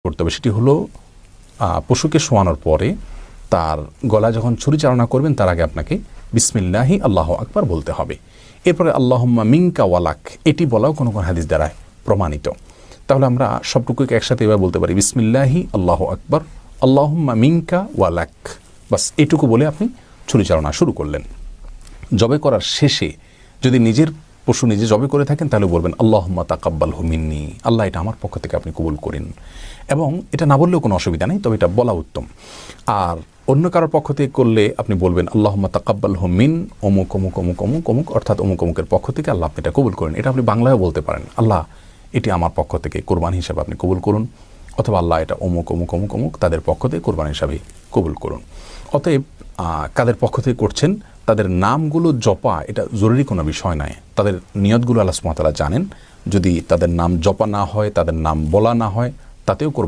করতে হবে সেটি হলো পশুকে শোয়ানোর পরে তার গলা যখন ছুরি চালনা করবেন তার আগে আপনাকে বিসমিল্লাহি আল্লাহু আকবার বলতে হবে। এরপরে আল্লাহুম্মা মিনকা ওয়ালাক এটি বলাও কোনো কোনো হাদিস দ্বারা প্রমাণিত। তাহলে আমরা সবটুকুকে একসাথে এবার বলতে পারি বিসমিল্লাহি আল্লাহু আকবার আল্লাহুম্মা মিনকা ওয়ালাক, বাস এটুকু বলে আপনি ছুরি চালনা শুরু করলেন। জবে করার শেষে যদি নিজের পশু নিজে জবে করে থাকেন তাহলে বলবেন আল্লাহুম্মা তাকাব্বালহু মিন্নি, আল্লাহ এটা আমার পক্ষ থেকে আপনি কবুল করেন। এবং এটা না বললেও কোনো অসুবিধা নেই, তবে এটা বলা উত্তম। আর অন্য কারোর পক্ষ থেকে করলে আপনি বলবেন আল্লাহুম্মা তাকাব্বালহু মিন অমুক অমুক অমুক অমুক অমুক, অর্থাৎ অমুক অমুকের পক্ষ থেকে আল্লাহ আপনি এটা কবুল করেন। এটা আপনি বাংলায়ও বলতে পারেন, আল্লাহ এটি আমার পক্ষ থেকে কোরবানি হিসাবে আপনি কবুল করুন, অথবা আল্লাহ এটা অমুক অমুক অমুক অমুক তাদের পক্ষ থেকে কোরবানি হিসাবে কবুল করুন। অতএব কাদের পক্ষ থেকে করছেন তাদের নামগুলো জপা এটা জরুরি কোনো বিষয় নয়। তাদের নিয়তগুলো আল্লাহ সুবহানাহু ওয়া তাআলা জানেন। যদি তাদের নাম জপা না হয়, তাদের নাম বলা না হয়, তাতেও